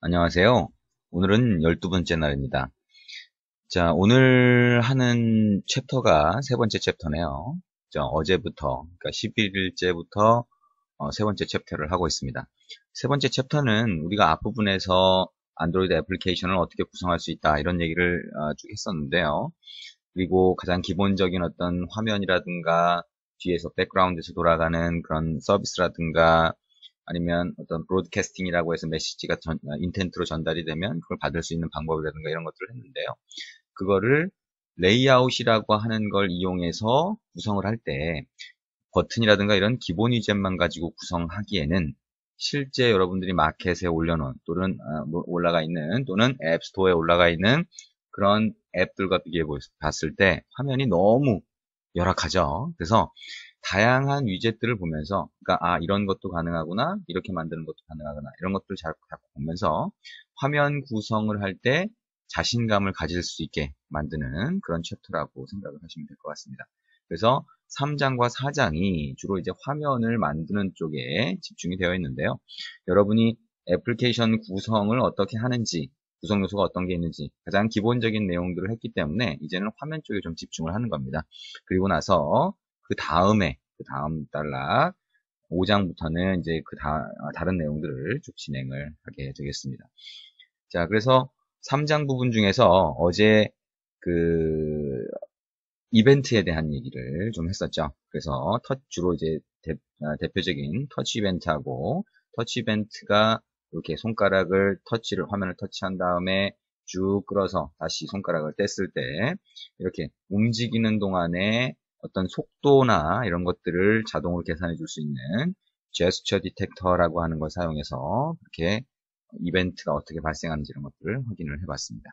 안녕하세요. 오늘은 12번째 날입니다. 자, 오늘 하는 챕터가 세 번째 챕터네요. 어제부터, 그러니까 11일째부터 세 번째 챕터를 하고 있습니다. 세 번째 챕터는 우리가 앞부분에서 안드로이드 애플리케이션을 어떻게 구성할 수 있다, 이런 얘기를 쭉 했었는데요. 그리고 가장 기본적인 어떤 화면이라든가 뒤에서 백그라운드에서 돌아가는 그런 서비스라든가 아니면 어떤 브로드캐스팅이라고 해서 메시지가 인텐트로 전달이 되면 그걸 받을 수 있는 방법이라든가 이런 것들을 했는데요. 그거를 레이아웃이라고 하는 걸 이용해서 구성을 할 때 버튼이라든가 이런 기본 위젯만 가지고 구성하기에는 실제 여러분들이 마켓에 올려놓은 또는 올라가 있는 또는 앱스토어에 올라가 있는 그런 앱들과 비교해 봤을 때 화면이 너무 열악하죠. 그래서 다양한 위젯들을 보면서, 그러니까 이런 것도 가능하구나, 이렇게 만드는 것도 가능하구나, 이런 것들을 자꾸 보면서 화면 구성을 할 때 자신감을 가질 수 있게 만드는 그런 챕터라고 생각을 하시면 될 것 같습니다. 그래서 3장과 4장이 주로 이제 화면을 만드는 쪽에 집중이 되어 있는데요. 여러분이 애플리케이션 구성을 어떻게 하는지, 구성 요소가 어떤 게 있는지 가장 기본적인 내용들을 했기 때문에 이제는 화면 쪽에 좀 집중을 하는 겁니다. 그리고 나서 그 다음 단락 5장부터는 이제 다른 내용들을 쭉 진행을 하게 되겠습니다. 자, 그래서 3장 부분 중에서 어제 그 이벤트에 대한 얘기를 좀 했었죠. 그래서 주로 이제 대표적인 터치 이벤트하고 터치 이벤트가 이렇게 화면을 터치한 다음에 쭉 끌어서 다시 손가락을 뗐을 때 이렇게 움직이는 동안에 어떤 속도나 이런 것들을 자동으로 계산해 줄 수 있는 제스처 디텍터라고 하는 걸 사용해서 이렇게 이벤트가 어떻게 발생하는지 이런 것들을 확인을 해봤습니다.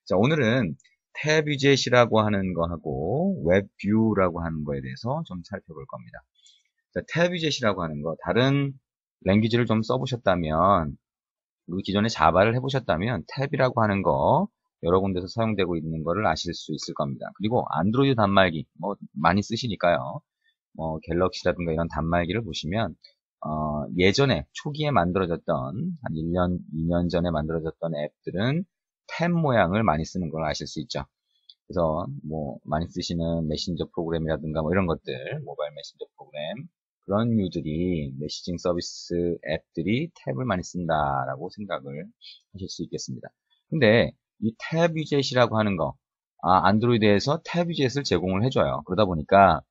자, 오늘은 탭 위젯이라고 하는 거하고 웹 뷰라고 하는 거에 대해서 좀 살펴볼 겁니다. 자, 탭 위젯이라고 하는 거, 다른 랭귀지를 좀 써보셨다면, 그리고 기존에 자바를 해보셨다면 탭이라고 하는 거 여러 군데서 사용되고 있는 거를 아실 수 있을 겁니다. 그리고 안드로이드 단말기 뭐 많이 쓰시니까요. 뭐 갤럭시라든가 이런 단말기를 보시면 예전에 초기에 만들어졌던 한 1년, 2년 전에 만들어졌던 앱들은 탭 모양을 많이 쓰는 걸 아실 수 있죠. 그래서 뭐 많이 쓰시는 메신저 프로그램이라든가 뭐 이런 것들, 모바일 메신저 프로그램 그런 류들이 메시징 서비스 앱들이 탭을 많이 쓴다라고 생각을 하실 수 있겠습니다. 근데 이 탭 위젯이라고 하는 거, 안드로이드에서 탭 위젯을 제공을 해줘요. 그러다 보니까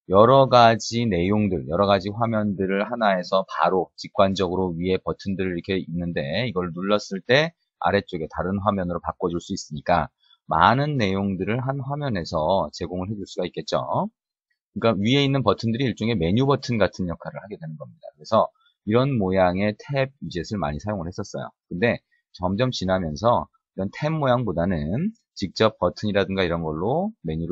여러 가지 내용들, 여러 가지 화면들을 하나에서 바로 직관적으로 위에 버튼들을 이렇게 있는데 이걸 눌렀을 때 아래쪽에 다른 화면으로 바꿔줄 수 있으니까 많은 내용들을 한 화면에서 제공을 해줄 수가 있겠죠. 그러니까 위에 있는 버튼들이 일종의 메뉴 버튼 같은 역할을 하게 되는 겁니다. 그래서 이런 모양의 탭 위젯을 많이 사용을 했었어요. 근데 점점 지나면서 이런 탭 모양보다는 직접 버튼이라든가 이런 걸로 메뉴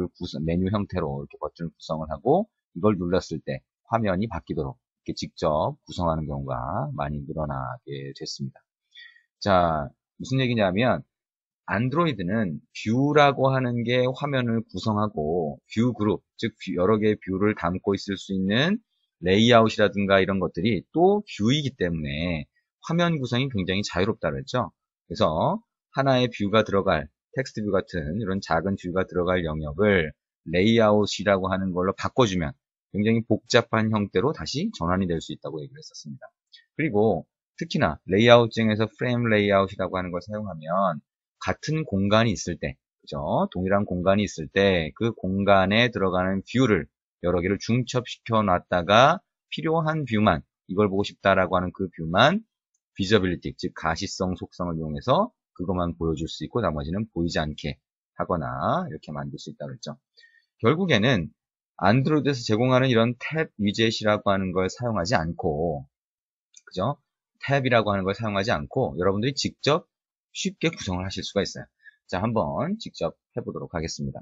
형태로 이렇게 버튼을 구성을 하고 이걸 눌렀을 때 화면이 바뀌도록 이렇게 직접 구성하는 경우가 많이 늘어나게 됐습니다. 자, 무슨 얘기냐면 안드로이드는 뷰라고 하는 게 화면을 구성하고 뷰 그룹, 즉 여러 개의 뷰를 담고 있을 수 있는 레이아웃이라든가 이런 것들이 또 뷰이기 때문에 화면 구성이 굉장히 자유롭다 그랬죠. 그래서 하나의 뷰가 들어갈 텍스트 뷰 같은 이런 작은 뷰가 들어갈 영역을 레이아웃이라고 하는 걸로 바꿔주면 굉장히 복잡한 형태로 다시 전환이 될 수 있다고 얘기를 했었습니다. 그리고 특히나 레이아웃 중에서 프레임 레이아웃이라고 하는 걸 사용하면 같은 공간이 있을 때, 그죠? 동일한 공간이 있을 때 그 공간에 들어가는 뷰를 여러 개를 중첩시켜 놨다가 필요한 뷰만, 이걸 보고 싶다라고 하는 그 뷰만 비저빌리티, 즉 가시성 속성을 이용해서 그것만 보여줄 수 있고 나머지는 보이지 않게 하거나 이렇게 만들 수 있다고 했죠. 결국에는 안드로이드에서 제공하는 이런 탭 위젯이라고 하는 걸 사용하지 않고, 그죠? 탭이라고 하는 걸 사용하지 않고 여러분들이 직접 쉽게 구성을 하실 수가 있어요. 자, 한번 직접 해보도록 하겠습니다.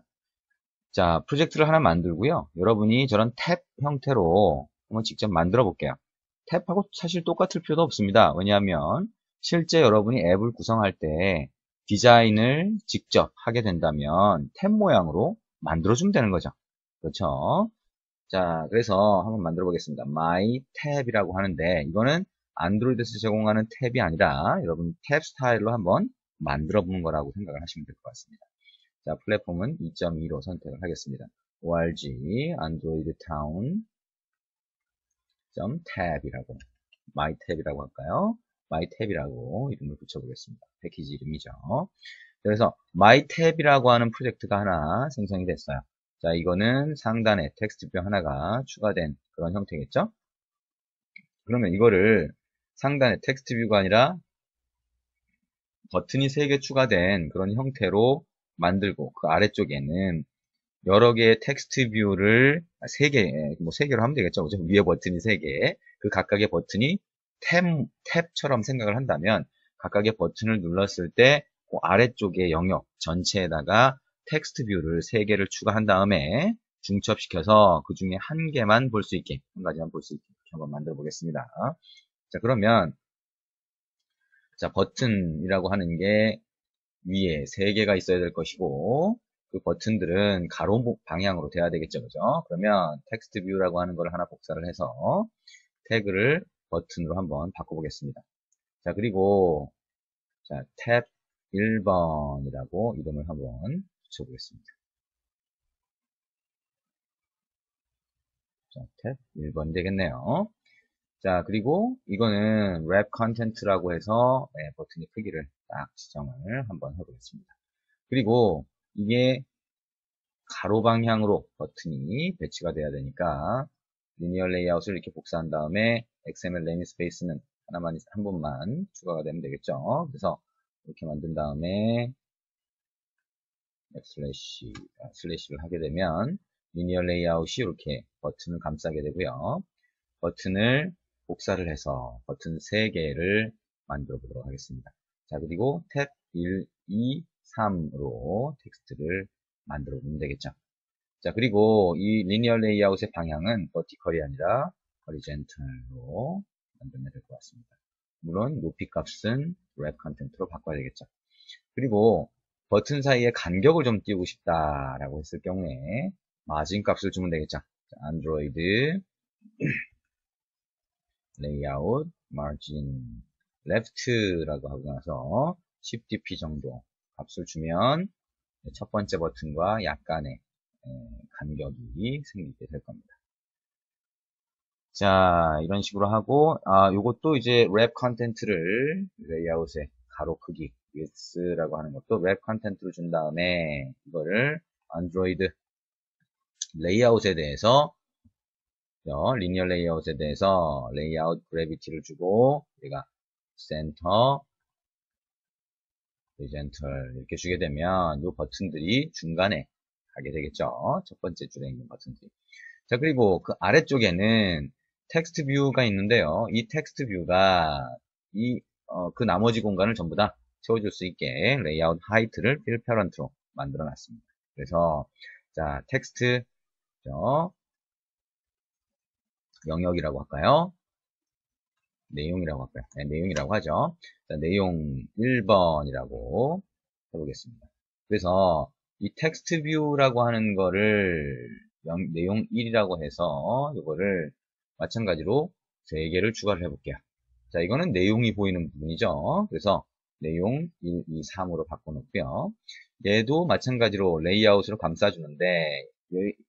자, 프로젝트를 하나 만들고요. 여러분이 저런 탭 형태로 한번 직접 만들어 볼게요. 탭하고 사실 똑같을 필요도 없습니다. 왜냐하면 실제 여러분이 앱을 구성할 때 디자인을 직접 하게 된다면 탭 모양으로 만들어주면 되는 거죠. 그렇죠? 자, 그래서 한번 만들어 보겠습니다. My tab이라고 하는데 이거는 안드로이드에서 제공하는 탭이 아니라 여러분 탭 스타일로 한번 만들어 보는 거라고 생각을 하시면 될 것 같습니다. 자, 플랫폼은 2.2로 선택을 하겠습니다. org android town tab이라고 mytab이라고 할까요? mytab이라고 이름을 붙여보겠습니다. 패키지 이름이죠. 그래서 mytab이라고 하는 프로젝트가 하나 생성이 됐어요. 자, 이거는 상단에 텍스트뷰 하나가 추가된 그런 형태겠죠? 그러면 이거를 상단에 텍스트뷰가 아니라 버튼이 3개 추가된 그런 형태로 만들고 그 아래쪽에는 여러 개의 텍스트 뷰를 3개, 뭐 3개로 하면 되겠죠. 그죠? 위에 버튼이 3개, 그 각각의 버튼이 탭처럼 생각을 한다면 각각의 버튼을 눌렀을 때 그 아래쪽의 영역 전체에다가 텍스트 뷰를 3개를 추가한 다음에 중첩시켜서 그 중에 한 개만 볼 수 있게, 한 가지만 볼 수 있게 한번 만들어 보겠습니다. 자, 그러면 자, 버튼이라고 하는 게 위에 3개가 있어야 될 것이고 그 버튼들은 가로 방향으로 돼야 되겠죠. 그죠? 그러면 텍스트 뷰라고 하는 걸 하나 복사를 해서 태그를 버튼으로 한번 바꿔보겠습니다. 자, 그리고 자, 탭 1번이라고 이름을 한번 붙여보겠습니다. 자, 탭 1번 되겠네요. 자, 그리고 이거는 랩 컨텐트라고 해서 버튼의 크기를 딱 지정을 한번 해보겠습니다. 그리고 이게 가로 방향으로 버튼이 배치가 돼야 되니까 리니어 레이아웃을 이렇게 복사한 다음에 XML 네임스페이스는 하나만 한 번만 추가가 되면 되겠죠. 그래서 이렇게 만든 다음에 슬래시를 하게 되면 리니어 레이아웃이 이렇게 버튼을 감싸게 되고요. 버튼을 복사를 해서 버튼 3개를 만들어 보도록 하겠습니다. 자, 그리고 탭 1, 2, 3으로 텍스트를 만들어 보면 되겠죠. 자, 그리고 이 리니어 레이아웃의 방향은 버티컬이 아니라 허리젠탈로 만들면 될 것 같습니다. 물론 높이 값은 랩 컨텐트로 바꿔야 되겠죠. 그리고 버튼 사이에 간격을 좀 띄우고 싶다라고 했을 경우에 마진 값을 주면 되겠죠. 안드로이드 레이아웃 마진 left라고 하고 나서 10dp 정도 값을 주면 첫 번째 버튼과 약간의 간격이 생기게 될 겁니다. 자, 이런 식으로 하고, 요것도 이제 랩 컨텐트를 레이아웃의 가로 크기, width라고 하는 것도 랩 컨텐트를 준 다음에 이거를 안드로이드 레이아웃에 대해서 리니어 레이아웃에 대해서 레이아웃 그래비티를 주고 우리가 센터, 호리젠털 이렇게 주게 되면 이 버튼들이 중간에 가게 되겠죠. 첫 번째 줄에 있는 버튼들이. 자, 그리고 그 아래쪽에는 텍스트 뷰가 있는데요. 이 텍스트 뷰가 그 나머지 공간을 전부 다 채워줄 수 있게 레이아웃 하이트를 필 패런트로 만들어 놨습니다. 그래서 자, 텍스트 영역이라고 할까요? 내용이라고 할까요? 네, 내용이라고 하죠. 자, 내용 1번이라고 해보겠습니다. 그래서 이 텍스트 뷰라고 하는 거를 내용 1이라고 해서 이거를 마찬가지로 3개를 추가를 해볼게요. 자, 이거는 내용이 보이는 부분이죠. 그래서 내용 1, 2, 3으로 바꿔놓고요. 얘도 마찬가지로 레이아웃으로 감싸주는데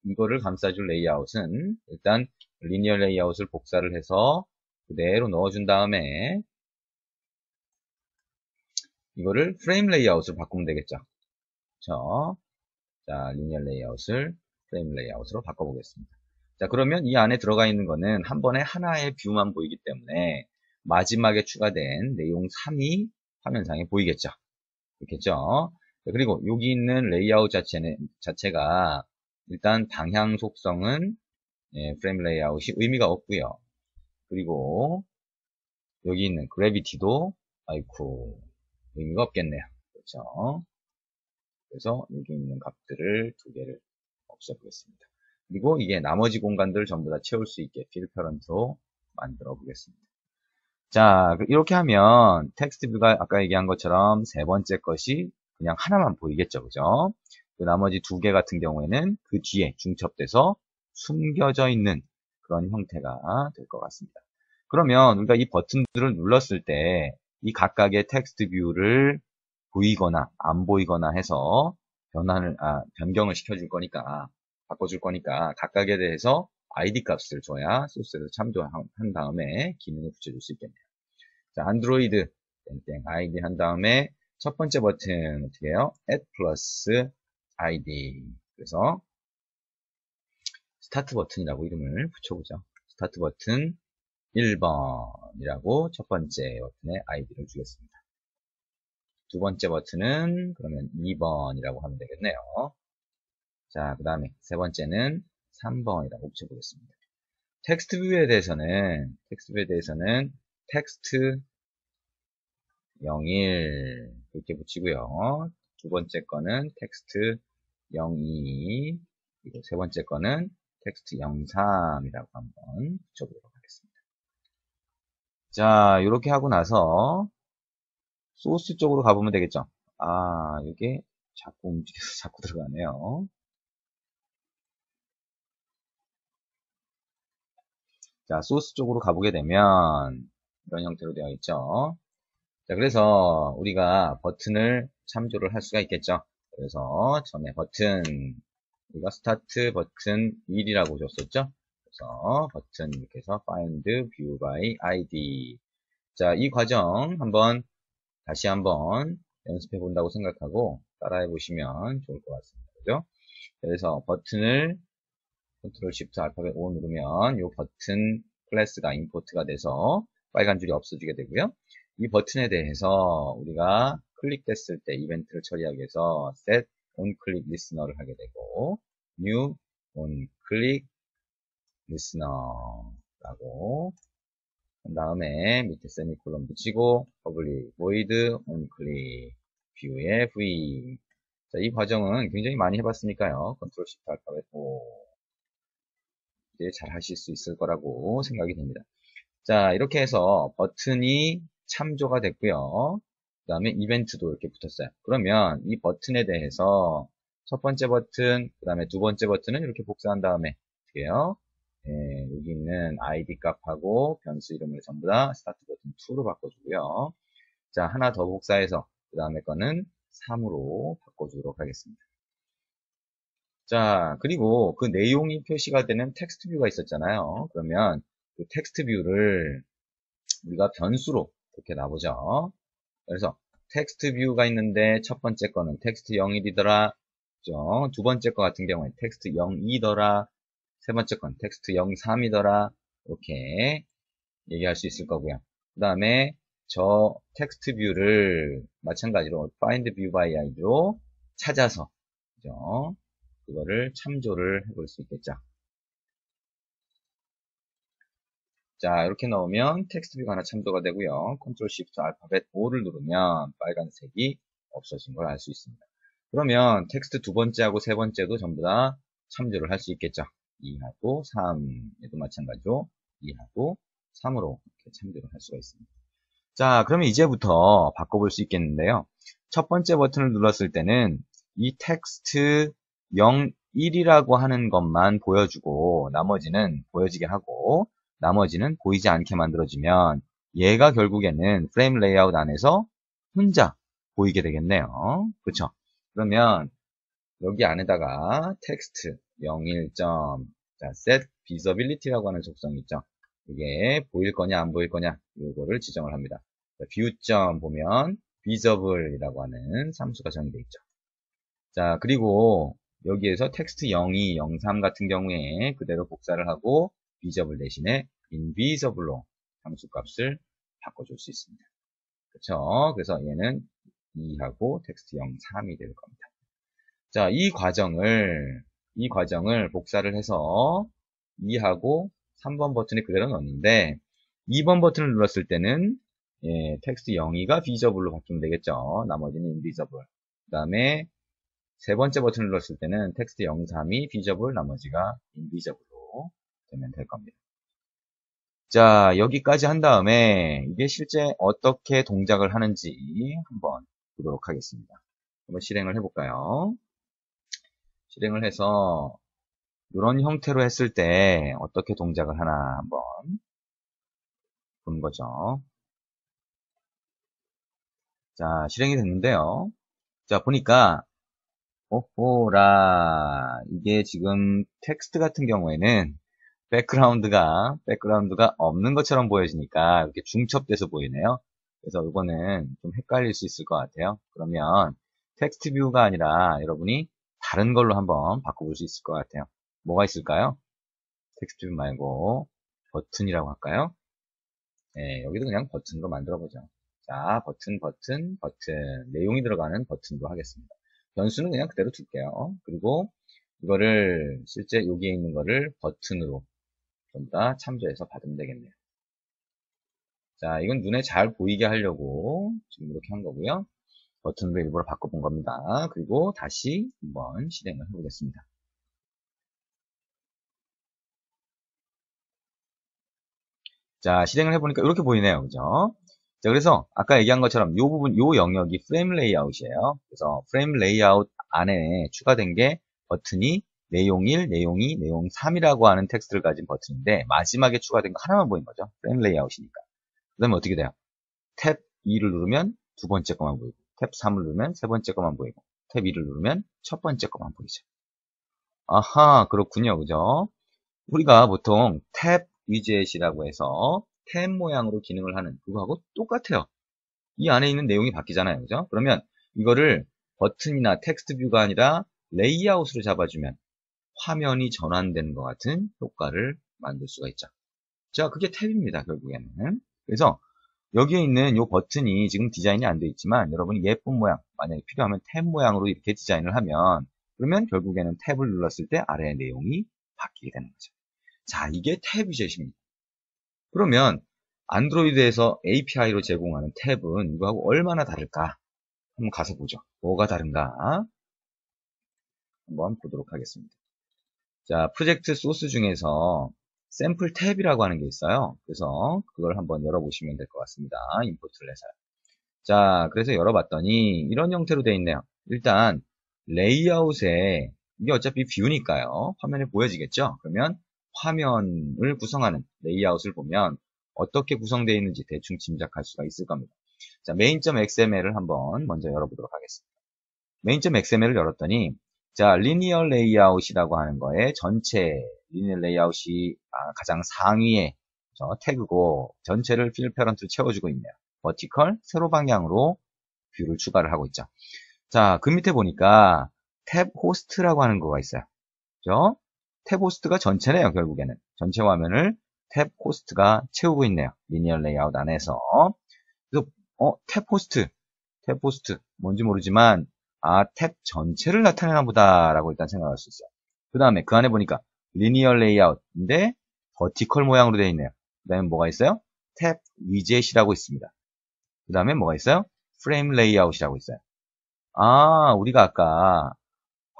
이거를 감싸줄 레이아웃은 일단 리니어 레이아웃을 복사를 해서 그대로 넣어준 다음에 이거를 프레임 레이아웃으로 바꾸면 되겠죠. 그렇죠? 자, 리니어 레이아웃을 프레임 레이아웃으로 바꿔보겠습니다. 자, 그러면 이 안에 들어가 있는 거는 한 번에 하나의 뷰만 보이기 때문에 마지막에 추가된 내용 3이 화면상에 보이겠죠. 그렇겠죠? 자, 그리고 여기 있는 레이아웃 자체가 일단 방향 속성은 프레임 레이아웃이 의미가 없고요. 그리고 여기 있는 그래비티도 아이쿠 의미가 없겠네요. 그렇죠? 그래서 여기 있는 값들을 2개를 없애보겠습니다. 그리고 이게 나머지 공간들을 전부 다 채울 수 있게 필 패런트로 만들어 보겠습니다. 자, 이렇게 하면 텍스트 뷰가 아까 얘기한 것처럼 3번째 것이 그냥 하나만 보이겠죠. 그죠? 그 나머지 2개 같은 경우에는 그 뒤에 중첩돼서 숨겨져 있는 그런 형태가 될 것 같습니다. 그러면 우리가 이 버튼들을 눌렀을 때 이 각각의 텍스트 뷰를 보이거나 안 보이거나 해서 변경을 시켜줄 거니까, 바꿔줄 거니까 각각에 대해서 ID 값을 줘야 소스에서 참조한 다음에 기능을 붙여줄 수 있겠네요. 자, 안드로이드 땡땡 ID 한 다음에 첫 번째 버튼 어떻게 해요? add plus ID. 그래서 스타트 버튼이라고 이름을 붙여보죠. 스타트 버튼 1번이라고 첫 번째 버튼에 아이디를 주겠습니다. 두 번째 버튼은 그러면 2번이라고 하면 되겠네요. 자, 그 다음에 세 번째는 3번이라고 붙여보겠습니다. 텍스트 뷰에 대해서는 텍스트 01 이렇게 붙이고요. 두 번째 거는 텍스트 02, 그리고 세 번째 거는 텍스트 03이라고 한번 붙여보도록 하겠습니다. 자, 이렇게 하고 나서 소스 쪽으로 가보면 되겠죠. 아, 이게 자꾸 움직여서 자꾸 들어가네요. 자, 소스 쪽으로 가보게 되면 이런 형태로 되어 있죠. 자, 그래서 우리가 버튼을 참조를 할 수가 있겠죠. 그래서 처음에 버튼, 우리가 스타트 버튼 1이라고 줬었죠. 그래서 버튼 이렇게 해서 find view by ID. 자, 이 과정 다시 한번 연습해 본다고 생각하고 따라해 보시면 좋을 것 같습니다. 그죠? 그래서 버튼을 컨트롤 쉬프트 알파벳 O 누르면 이 버튼 클래스가 임포트가 돼서 빨간 줄이 없어지게 되고요. 이 버튼에 대해서 우리가 클릭됐을 때 이벤트를 처리하기 위해서 set on click listener를 하게 되고 new on click listener라고 그 다음에 밑에 세미콜론 붙이고 public void on click view의 v. 자, 이 과정은 굉장히 많이 해봤으니까요. 컨트롤 쉬프트 알파벳 O 이제 잘 하실 수 있을 거라고 생각이 됩니다. 자, 이렇게 해서 버튼이 참조가 됐고요. 그 다음에 이벤트도 이렇게 붙었어요. 그러면 이 버튼에 대해서 첫 번째 버튼, 그 다음에 두 번째 버튼은 이렇게 복사한 다음에 어떻게 해요? 여기 있는 ID 값하고 변수 이름을 전부 다 스타트 버튼 2로 바꿔주고요. 자, 하나 더 복사해서 그 다음에 거는 3으로 바꿔주도록 하겠습니다. 자, 그리고 그 내용이 표시가 되는 텍스트 뷰가 있었잖아요. 그러면 그 텍스트 뷰를 우리가 변수로 이렇게 놔보죠. 그래서 텍스트 뷰가 있는데 첫 번째 거는 텍스트 01이더라. 그죠? 두 번째 거 같은 경우에 텍스트 02더라. 세 번째 건 텍스트 03이더라. 이렇게 얘기할 수 있을 거고요. 그 다음에 저 텍스트 뷰를 마찬가지로 find view by id로 찾아서 그죠? 그거를 참조를 해볼 수 있겠죠. 자, 이렇게 넣으면 텍스트 뷰가 하나 참조가 되고요. 컨트롤 쉬프트 알파벳 O를 누르면 빨간색이 없어진 걸 알 수 있습니다. 그러면 텍스트 두 번째하고 세 번째도 전부 다 참조를 할 수 있겠죠. 2하고 3에도 마찬가지로 2하고 3으로 이렇게 참조를 할 수가 있습니다. 자, 그러면 이제부터 바꿔볼 수 있겠는데요. 첫 번째 버튼을 눌렀을 때는 이 텍스트 01이라고 하는 것만 보여주고 나머지는 보여지게 하고 나머지는 보이지 않게 만들어주면 얘가 결국에는 프레임 레이아웃 안에서 혼자 보이게 되겠네요. 그렇죠? 그러면 여기 안에다가 텍스트 01. 자, set visibility라고 하는 속성이 있죠. 이게 보일 거냐 안 보일 거냐 이거를 지정을 합니다. view 보면 visible이라고 하는 함수가 정의되어 있죠. 자, 그리고 여기에서 텍스트 02, 03 같은 경우에 그대로 복사를 하고 visible 대신에 invisible로 함수 값을 바꿔줄 수 있습니다. 그렇죠? 그래서 얘는 2하고 텍스트 03이 될 겁니다. 자, 이 과정을 복사를 해서 2하고 3번 버튼에 그대로 넣었는데 2번 버튼을 눌렀을 때는 텍스트 02가 visible로 바뀌면 되겠죠. 나머지는 invisible. 그 다음에 세 번째 버튼을 눌렀을 때는 텍스트 03이 visible, 나머지가 invisible로 되면 될 겁니다. 자, 여기까지 한 다음에 이게 실제 어떻게 동작을 하는지 한번 보도록 하겠습니다. 한번 실행을 해볼까요? 실행을 해서 이런 형태로 했을 때 어떻게 동작을 하나 한번 바꾸는 거죠. 자, 실행이 됐는데요. 자, 보니까 오호라, 이게 지금 텍스트 같은 경우에는 백그라운드가 없는 것처럼 보여지니까 이렇게 중첩돼서 보이네요. 그래서 이거는 좀 헷갈릴 수 있을 것 같아요. 그러면 텍스트 뷰가 아니라 여러분이 다른 걸로 한번 바꿔볼 수 있을 것 같아요. 뭐가 있을까요? 텍스트 뷰 말고 버튼이라고 할까요? 네, 여기도 그냥 버튼으로 만들어보죠. 자, 버튼. 내용이 들어가는 버튼으로 하겠습니다. 변수는 그냥 그대로 둘게요. 그리고 이거를 실제 여기에 있는 거를 버튼으로 좀 더 참조해서 받으면 되겠네요. 자, 이건 눈에 잘 보이게 하려고 지금 이렇게 한 거고요. 버튼으로 일부러 바꿔본 겁니다. 그리고 다시 한번 실행을 해보겠습니다. 자, 실행을 해보니까 이렇게 보이네요. 그죠? 자, 그래서 아까 얘기한 것처럼 이 부분, 이 영역이 프레임 레이아웃이에요. 그래서 프레임 레이아웃 안에 추가된 게 버튼이 내용 1, 내용 2, 내용 3이라고 하는 텍스트를 가진 버튼인데 마지막에 추가된 거 하나만 보인 거죠. 프레임 레이아웃이니까. 그 다음에 어떻게 돼요? 탭 2를 누르면 두 번째 거만 보이고 탭 3을 누르면 세 번째 거만 보이고 탭 2를 누르면 첫 번째 거만 보이죠. 아하, 그렇군요. 그죠? 우리가 보통 탭 위젯이라고 해서 탭 모양으로 기능을 하는 그거하고 똑같아요. 이 안에 있는 내용이 바뀌잖아요. 그죠? 그러면 이거를 버튼이나 텍스트 뷰가 아니라 레이아웃으로 잡아주면 화면이 전환되는 것 같은 효과를 만들 수가 있죠. 자, 그게 탭입니다. 결국에는. 그래서 여기에 있는 이 버튼이 지금 디자인이 안 되어 있지만 여러분이 예쁜 모양, 만약에 필요하면 탭 모양으로 이렇게 디자인을 하면 그러면 결국에는 탭을 눌렀을 때 아래의 내용이 바뀌게 되는 거죠. 자, 이게 탭 위젯입니다. 그러면 안드로이드에서 API로 제공하는 탭은 이거하고 얼마나 다를까? 한번 가서 보죠. 뭐가 다른가? 한번 보도록 하겠습니다. 자, 프로젝트 소스 중에서 샘플 탭이라고 하는 게 있어요. 그래서 그걸 한번 열어보시면 될 것 같습니다. 임포트를 해서요. 자, 그래서 열어봤더니 이런 형태로 되어 있네요. 일단 레이아웃에 이게 어차피 뷰니까요. 화면에 보여지겠죠? 그러면 화면을 구성하는 레이아웃을 보면 어떻게 구성되어 있는지 대충 짐작할 수가 있을 겁니다. 자, main.xml을 한번 먼저 열어보도록 하겠습니다. main.xml을 열었더니 자, 리니어 레이아웃이라고 하는 거에 전체 리니어 레이아웃이 가장 상위에 태그고 전체를 필 패런트를 채워주고 있네요. 버티컬 세로 방향으로 뷰를 추가를 하고 있죠. 자, 그 밑에 보니까 탭 호스트라고 하는 거가 있어요. 그죠? 탭 호스트가 전체네요, 결국에는. 전체 화면을 탭 호스트가 채우고 있네요. 리니어 레이아웃 안에서. 그래서 탭 호스트 뭔지 모르지만 탭 전체를 나타내나 보다라고 일단 생각할 수 있어요. 그 다음에 그 안에 보니까 리니어 레이아웃인데 버티컬 모양으로 되어 있네요. 그 다음에 뭐가 있어요? 탭 위젯이라고 있습니다. 그 다음에 뭐가 있어요? 프레임 레이아웃이라고 있어요. 우리가 아까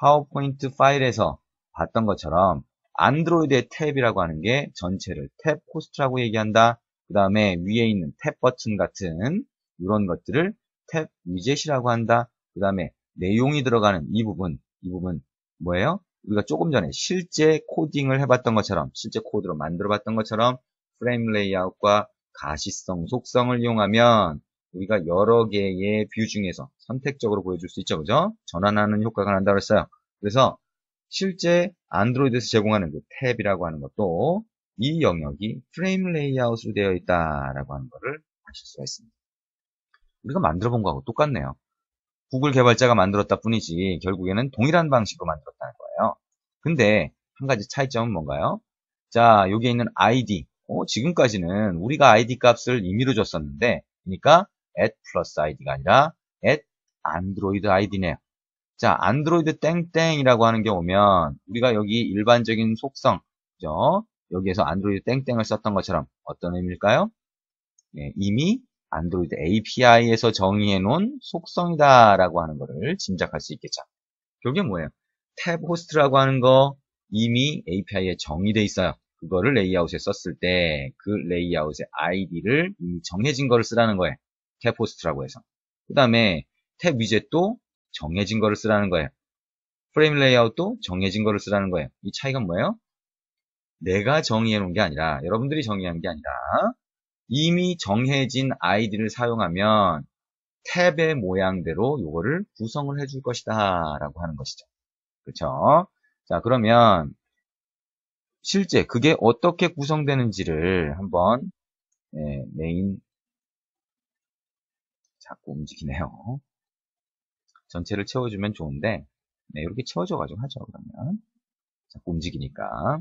파워포인트 파일에서 봤던 것처럼 안드로이드의 탭이라고 하는 게 전체를 탭 호스트라고 얘기한다. 그 다음에 위에 있는 탭 버튼 같은 이런 것들을 탭 위젯이라고 한다. 그 다음에 내용이 들어가는 이 부분 뭐예요? 우리가 조금 전에 실제 코딩을 해봤던 것처럼 실제 코드로 만들어봤던 것처럼 프레임 레이아웃과 가시성, 속성을 이용하면 우리가 여러 개의 뷰 중에서 선택적으로 보여줄 수 있죠. 그죠? 전환하는 효과가 난다고 했어요. 그래서 실제 안드로이드에서 제공하는 그 탭이라고 하는 것도 이 영역이 프레임 레이아웃으로 되어 있다라고 하는 것을 아실 수가 있습니다. 우리가 만들어 본 거하고 똑같네요. 구글 개발자가 만들었다 뿐이지 결국에는 동일한 방식으로 만들었다는 거예요. 근데 한 가지 차이점은 뭔가요? 자, 여기에 있는 ID. 지금까지는 우리가 ID 값을 임의로 줬었는데 그러니까 at 플러스 id가 아니라 at android id네요. 자, 안드로이드 땡땡이라고 하는 게 오면 우리가 여기 일반적인 속성, 그죠? 여기에서 안드로이드 땡땡을 썼던 것처럼 어떤 의미일까요? 네, 이미 안드로이드 API에서 정의해 놓은 속성이다라고 하는 것을 짐작할 수 있겠죠. 그게 뭐예요? 탭 호스트라고 하는 거 이미 API에 정의돼 있어요. 그거를 레이아웃에 썼을 때 그 레이아웃의 ID를 이미 정해진 거를 쓰라는 거예요. 탭 호스트라고 해서. 그 다음에 탭 위젯도 정해진 거를 쓰라는 거예요. 프레임 레이아웃도 정해진 거를 쓰라는 거예요. 이 차이가 뭐예요? 내가 정의해 놓은 게 아니라 여러분들이 정의한 게 아니라 이미 정해진 아이디를 사용하면 탭의 모양대로 요거를 구성을 해줄 것이다 라고 하는 것이죠. 그렇죠? 자, 그러면 실제 그게 어떻게 구성되는지를 한번 메인 자꾸 움직이네요. 전체를 채워주면 좋은데 이렇게 채워줘가지고 하죠. 그러면 자꾸 움직이니까.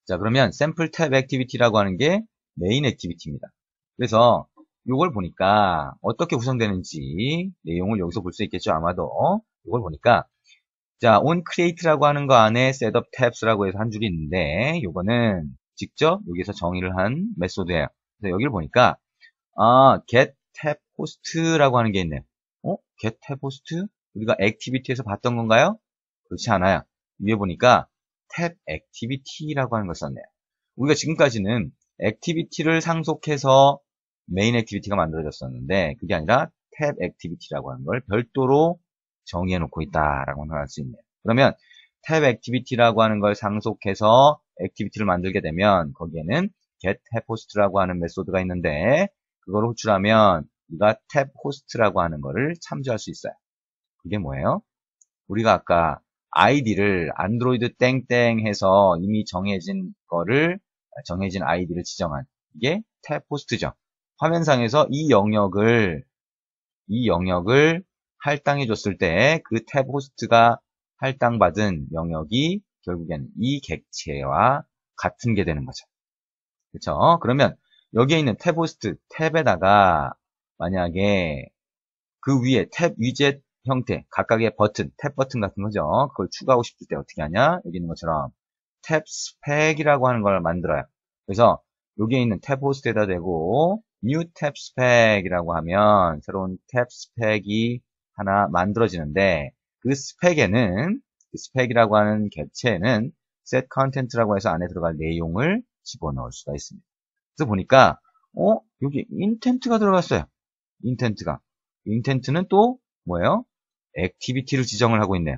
자, 그러면 샘플 탭 액티비티라고 하는 게 메인 액티비티입니다. 그래서 이걸 보니까 어떻게 구성되는지 내용을 여기서 볼 수 있겠죠. 아마도 이걸 보니까 자, on create라고 하는 거 안에 setup tabs라고 해서 한 줄이 있는데 이거는 직접 여기서 정의를 한 메소드예요. 그래서 여기를 보니까 get tab host라고 하는 게 있네요. get tab host? 우리가 액티비티에서 봤던 건가요? 그렇지 않아요. 위에 보니까 탭 액티비티라고 하는 걸 썼네요. 우리가 지금까지는 액티비티를 상속해서 메인 액티비티가 만들어졌었는데 그게 아니라 탭 액티비티라고 하는 걸 별도로 정의해 놓고 있다라고 할 수 있네요. 그러면 탭 액티비티라고 하는 걸 상속해서 액티비티를 만들게 되면 거기에는 get tab host라고 하는 메소드가 있는데 그걸 호출하면 우리가 탭 host라고 하는 거를 참조할 수 있어요. 그게 뭐예요? 우리가 아까 아이디를 안드로이드 땡땡 해서 이미 정해진 아이디를 지정한 이게 탭 호스트죠. 화면상에서 이 영역을 할당해 줬을 때 그 탭 호스트가 할당받은 영역이 결국엔 이 객체와 같은 게 되는 거죠. 그렇죠? 그러면 여기에 있는 탭 호스트 탭에다가 만약에 그 위에 탭 위젯 형태, 각각의 버튼, 탭 버튼 같은 거죠. 그걸 추가하고 싶을 때 어떻게 하냐? 여기 있는 것처럼 탭 스펙이라고 하는 걸 만들어요. 그래서 여기에 있는 탭 호스트에다 대고 new 탭 스펙이라고 하면 새로운 탭 스펙이 하나 만들어지는데 그 스펙이라고 하는 객체는 set content라고 해서 안에 들어갈 내용을 집어넣을 수가 있습니다. 그래서 보니까 여기 intent가 들어갔어요. intent는 또 뭐예요? 액티비티를 지정을 하고 있네요.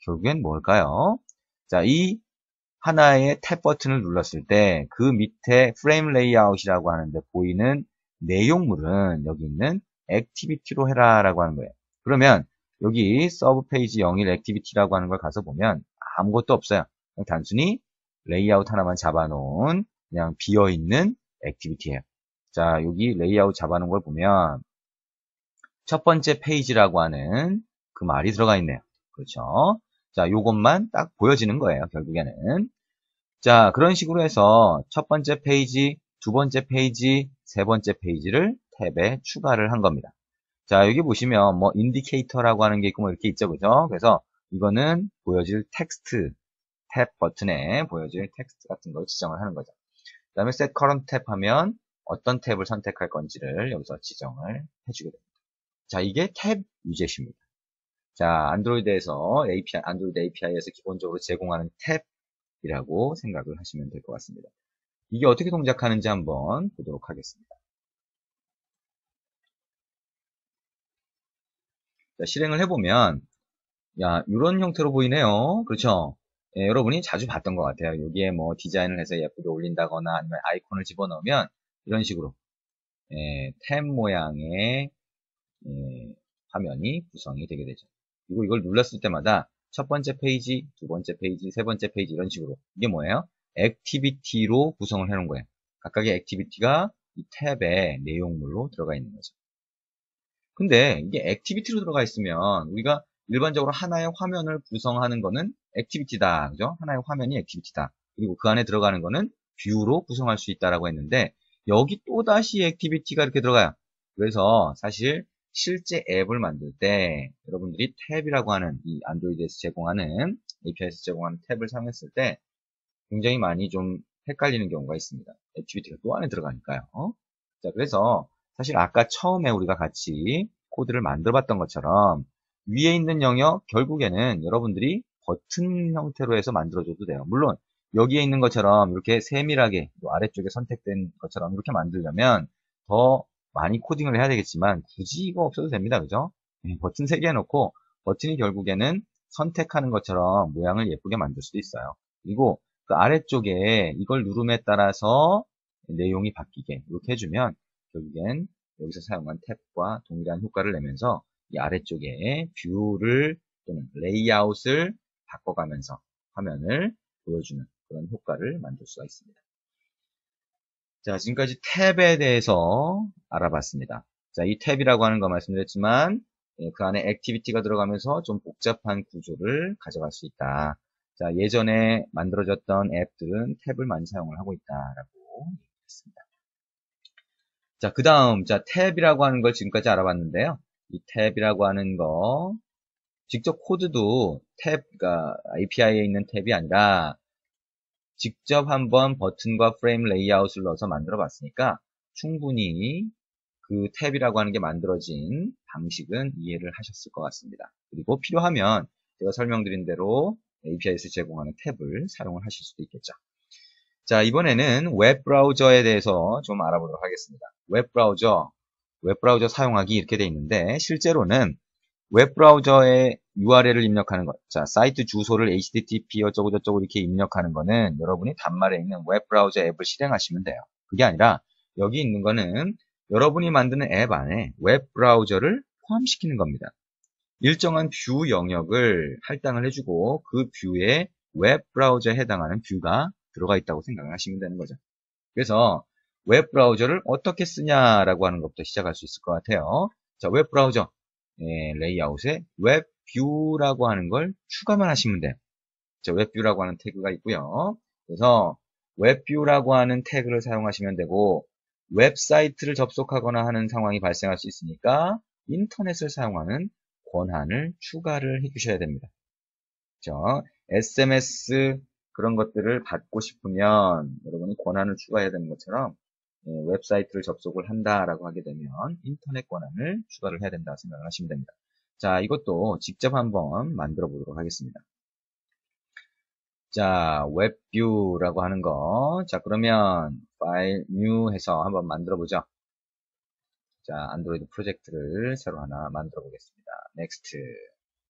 결국엔 뭘까요? 자, 이 하나의 탭 버튼을 눌렀을 때 그 밑에 프레임 레이아웃이라고 하는데 보이는 내용물은 여기 있는 액티비티로 해라 라고 하는 거예요. 그러면 여기 서브 페이지 01 액티비티라고 하는 걸 가서 보면 아무것도 없어요. 그냥 단순히 레이아웃 하나만 잡아놓은 그냥 비어있는 액티비티예요. 자, 여기 레이아웃 잡아놓은 걸 보면 첫 번째 페이지라고 하는 그 말이 들어가 있네요. 그렇죠? 자, 요것만 딱 보여지는 거예요, 결국에는. 자, 그런 식으로 해서 첫 번째 페이지, 두 번째 페이지, 세 번째 페이지를 탭에 추가를 한 겁니다. 자, 여기 보시면 뭐 인디케이터라고 하는 게 있고 뭐 이렇게 있죠, 그죠? 그래서 이거는 보여질 텍스트, 탭 버튼에 보여질 텍스트 같은 걸 지정을 하는 거죠. 그 다음에 set current 탭 하면 어떤 탭을 선택할 건지를 여기서 지정을 해주게 됩니다. 자, 이게 탭 위젯입니다. 자, 안드로이드 API에서 기본적으로 제공하는 탭이라고 생각을 하시면 될 것 같습니다. 이게 어떻게 동작하는지 한번 보도록 하겠습니다. 자, 실행을 해보면, 이런 형태로 보이네요. 그렇죠? 여러분이 자주 봤던 것 같아요. 여기에 뭐 디자인을 해서 예쁘게 올린다거나 아니면 아이콘을 집어넣으면 이런 식으로 탭 모양의 화면이 구성이 되게 되죠. 그리고 이걸 눌렀을 때마다 첫 번째 페이지, 두 번째 페이지, 세 번째 페이지 이런 식으로 이게 뭐예요? 액티비티로 구성을 해놓은 거예요. 각각의 액티비티가 이 탭의 내용물로 들어가 있는 거죠. 근데 이게 액티비티로 들어가 있으면 우리가 일반적으로 하나의 화면을 구성하는 거는 액티비티다. 그죠? 하나의 화면이 액티비티다. 그리고 그 안에 들어가는 거는 뷰로 구성할 수 있다라고 했는데 여기 또다시 액티비티가 이렇게 들어가요. 그래서 사실 실제 앱을 만들 때 여러분들이 탭이라고 하는 이 안드로이드에서 제공하는 API에서 제공하는 탭을 사용했을 때 굉장히 많이 좀 헷갈리는 경우가 있습니다. 액티비티가 또 안에 들어가니까요. 자, 그래서 사실 아까 처음에 우리가 같이 코드를 만들어 봤던 것처럼 위에 있는 영역 결국에는 여러분들이 버튼 형태로 해서 만들어줘도 돼요. 물론 여기에 있는 것처럼 이렇게 세밀하게 아래쪽에 선택된 것처럼 이렇게 만들려면 더 많이 코딩을 해야 되겠지만 굳이 이거 없어도 됩니다. 그죠? 버튼 3개 해놓고 버튼이 결국에는 선택하는 것처럼 모양을 예쁘게 만들 수도 있어요. 그리고 그 아래쪽에 이걸 누름에 따라서 내용이 바뀌게 이렇게 해주면 결국엔 여기서 사용한 탭과 동일한 효과를 내면서 이 아래쪽에 뷰를 또는 레이아웃을 바꿔가면서 화면을 보여주는 그런 효과를 만들 수가 있습니다. 자, 지금까지 탭에 대해서 알아봤습니다. 자, 이 탭이라고 하는 거 말씀드렸지만 그 안에 액티비티가 들어가면서 좀 복잡한 구조를 가져갈 수 있다. 자, 예전에 만들어졌던 앱들은 탭을 많이 사용을 하고 있다라고 했습니다. 자, 그 다음, 자, 탭이라고 하는 걸 지금까지 알아봤는데요. 이 탭이라고 하는 거, 직접 코드도 탭, 그러니까 API에 있는 탭이 아니라 직접 한번 버튼과 프레임 레이아웃을 넣어서 만들어 봤으니까 충분히 그 탭이라고 하는 게 만들어진 방식은 이해를 하셨을 것 같습니다. 그리고 필요하면 제가 설명드린 대로 API에서 제공하는 탭을 사용을 하실 수도 있겠죠. 자, 이번에는 웹 브라우저에 대해서 좀 알아보도록 하겠습니다. 웹 브라우저 사용하기 이렇게 돼 있는데 실제로는 웹 브라우저에 URL을 입력하는 것, 자, 사이트 주소를 http 어쩌고저쩌고 이렇게 입력하는 거는 여러분이 단말에 있는 웹 브라우저 앱을 실행하시면 돼요. 그게 아니라 여기 있는 거는 여러분이 만드는 앱 안에 웹 브라우저를 포함시키는 겁니다. 일정한 뷰 영역을 할당을 해주고 그 뷰에 웹 브라우저에 해당하는 뷰가 들어가 있다고 생각을 하시면 되는 거죠. 그래서 웹 브라우저를 어떻게 쓰냐라고 하는 것부터 시작할 수 있을 것 같아요. 자, 웹 브라우저 레이아웃에 웹 뷰라고 하는 걸 추가만 하시면 돼요. 자, 웹 뷰라고 하는 태그가 있고요. 그래서 웹 뷰라고 하는 태그를 사용하시면 되고 웹사이트를 접속하거나 하는 상황이 발생할 수 있으니까 인터넷을 사용하는 권한을 추가를 해주셔야 됩니다. 그렇죠? SMS 그런 것들을 받고 싶으면 여러분이 권한을 추가해야 되는 것처럼 웹사이트를 접속을 한다라고 하게 되면 인터넷 권한을 추가를 해야 된다 생각을 하시면 됩니다. 자, 이것도 직접 한번 만들어 보도록 하겠습니다. 자, 웹뷰라고 하는 거. 자, 그러면 파일 뉴 해서 한번 만들어 보죠. 자, 안드로이드 프로젝트를 새로 하나 만들어 보겠습니다. 넥스트.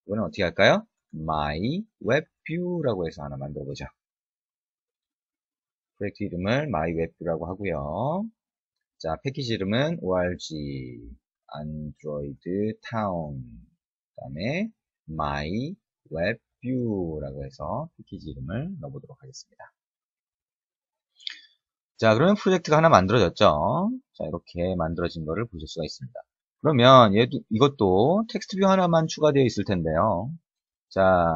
이거는 어떻게 할까요? My WebView라고 해서 하나 만들어 보죠. 프로젝트 이름을 My WebView라고 하고요. 자, 패키지 이름은 org Android Town. 그다음에 My WebView라고 해서 패키지 이름을 넣어보도록 하겠습니다. 자, 그러면 프로젝트가 하나 만들어졌죠. 자, 이렇게 만들어진 거를 보실 수가 있습니다. 그러면 이것도 텍스트 뷰 하나만 추가되어 있을 텐데요. 자,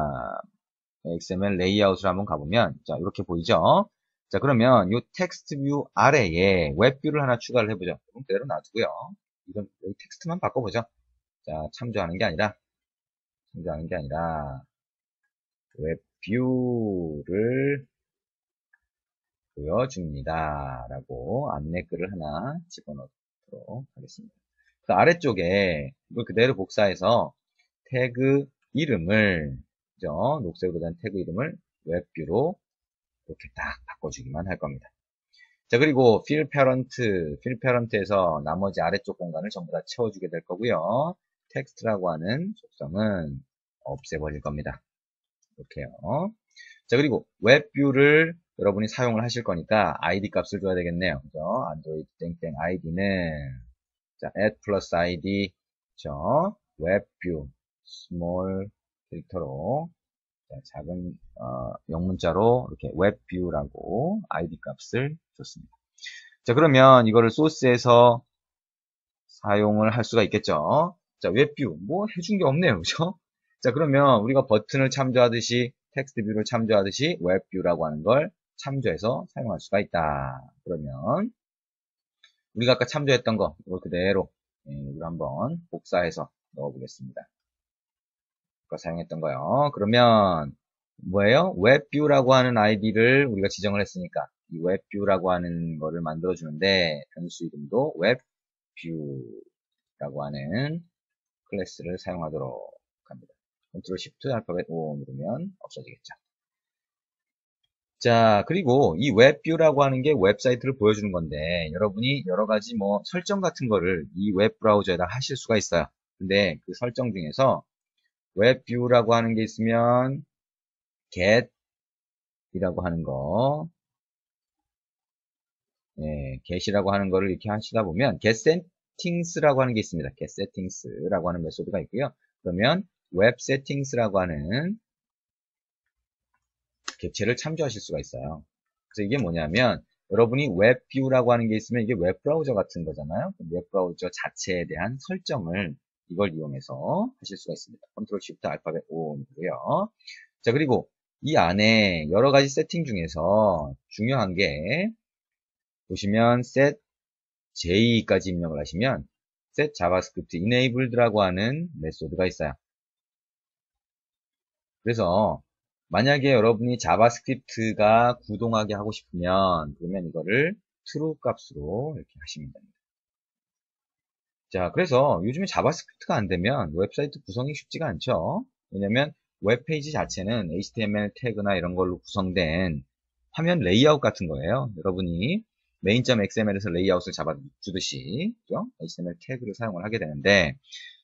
XML 레이아웃을 한번 가보면, 자, 이렇게 보이죠? 자, 그러면 이 텍스트 뷰 아래에 웹 뷰를 하나 추가를 해보죠. 그럼 그대로 놔두고요. 이건 여기 텍스트만 바꿔보죠. 자, 참조하는 게 아니라, 웹 뷰를 보여줍니다. 라고 안내글을 하나 집어넣도록 하겠습니다. 그 아래쪽에 이걸 그대로 복사해서 태그 이름을, 그죠? 녹색으로 된 태그 이름을 웹뷰로 이렇게 딱 바꿔주기만 할 겁니다. 자, 그리고 fill parent에서 나머지 아래쪽 공간을 전부 다 채워주게 될 거고요. 텍스트라고 하는 속성은 없애버릴 겁니다. 이렇게요. 자, 그리고 웹뷰를 여러분이 사용을 하실 거니까 id 값을 줘야 되겠네요. 그죠? 안드로이드 땡땡 id는 자, add 플러스 id, 그죠? 웹뷰 small 캐릭터로 작은 영문자로 이렇게 웹뷰라고 id 값을 줬습니다. 자, 그러면 이거를 소스에서 사용을 할 수가 있겠죠. 자, 웹뷰 뭐 해준 게 없네요, 그죠? 자, 그러면 우리가 버튼을 참조하듯이 텍스트 뷰를 참조하듯이 웹뷰라고 하는 걸 참조해서 사용할 수가 있다. 그러면 우리가 아까 참조했던 거 이거 그대로 이걸 한번 복사해서 넣어보겠습니다. 아까 사용했던 거요. 그러면 뭐예요? 웹뷰라고 하는 아이디를 우리가 지정을 했으니까 이 웹뷰라고 하는 거를 만들어 주는데 변수 이름도 웹뷰라고 하는 클래스를 사용하도록 합니다. Ctrl Shift 알파벳 O 누르면 없어지겠죠. 자, 그리고 이 웹뷰라고 하는 게 웹사이트를 보여주는 건데 여러분이 여러 가지 뭐 설정 같은 거를 이 웹 브라우저에다 하실 수가 있어요. 근데 그 설정 중에서 웹뷰라고 하는 게 있으면 get 이라고 하는 거 get이라고 하는 거를 이렇게 하시다 보면 getSettings라고 하는 게 있습니다. getSettings라고 하는 메소드가 있고요. 그러면 웹세팅스라고 하는 객체를 참조하실 수가 있어요. 그래서 이게 뭐냐면 여러분이 웹뷰라고 하는 게 있으면 이게 웹브라우저 같은 거잖아요. 웹브라우저 자체에 대한 설정을 이걸 이용해서 하실 수가 있습니다. 컨트롤 쉬프트 알파벳 O고요. 자, 그리고 이 안에 여러 가지 세팅 중에서 중요한 게 보시면 set j까지 입력을 하시면 set javascript enabled라고 하는 메소드가 있어요. 그래서 만약에 여러분이 자바스크립트가 구동하게 하고 싶으면 그러면 이거를 true 값으로 이렇게 하시면 됩니다. 자, 그래서 요즘에 자바스크립트가 안 되면 웹사이트 구성이 쉽지가 않죠. 왜냐면 웹페이지 자체는 HTML 태그나 이런 걸로 구성된 화면 레이아웃 같은 거예요. 여러분이 main.xml에서 레이아웃을 잡아주듯이 HTML 태그를 사용을 하게 되는데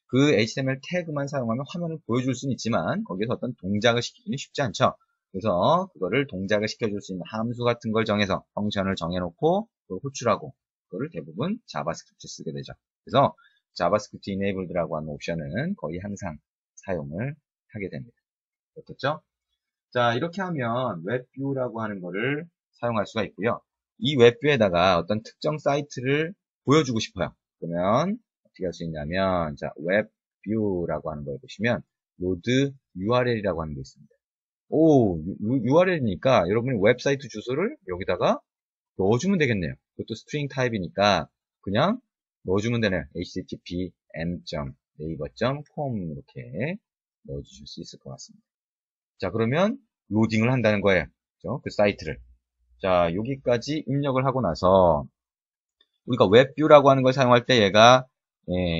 그 HTML 태그만 사용하면 화면을 보여줄 수는 있지만 거기서 어떤 동작을 시키기는 쉽지 않죠. 그래서 그거를 동작을 시켜줄 수 있는 함수 같은 걸 정해서 펑션을 정해놓고 그걸 호출하고 그거를 대부분 자바스크립트 쓰게 되죠. 그래서 자바스크립트 enabled라고 하는 옵션은 거의 항상 사용을 하게 됩니다. 어떻죠? 자, 이렇게 하면 웹뷰라고 하는 거를 사용할 수가 있고요. 이 웹뷰에다가 어떤 특정 사이트를 보여주고 싶어요. 그러면 어떻게 할 수 있냐면, 자, 웹뷰라고 하는 걸 보시면, 로드 URL이라고 하는 게 있습니다. 오, URL이니까 여러분이 웹사이트 주소를 여기다가 넣어주면 되겠네요. 그것도 스트링 타입이니까 그냥 넣어주면 되네요. http m.naver.com 이렇게 넣어주실 수 있을 것 같습니다. 자, 그러면 로딩을 한다는 거예요. 그렇죠? 그 사이트를. 자, 여기까지 입력을 하고 나서 우리가 웹뷰라고 하는 걸 사용할 때 얘가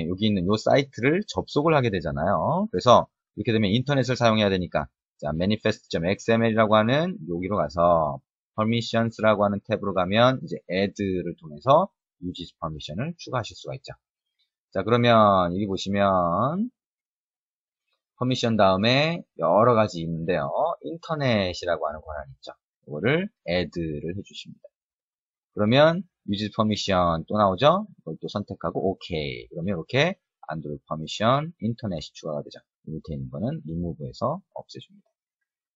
여기 있는 이 사이트를 접속을 하게 되잖아요. 그래서 이렇게 되면 인터넷을 사용해야 되니까 자, manifest.xml이라고 하는 여기로 가서 permissions라고 하는 탭으로 가면 이제 add를 통해서 use permission을 추가하실 수가 있죠. 자, 그러면 여기 보시면 퍼미션 다음에 여러 가지 있는데요. 인터넷이라고 하는 권한이 있죠. 이거를 add를 해주십니다. 그러면 use permission 또 나오죠? 이걸 또 선택하고 OK. 그러면 이렇게 안드로이드 퍼미션 인터넷이 추가가 되죠. 밑에 있는 거는 remove에서 없애줍니다.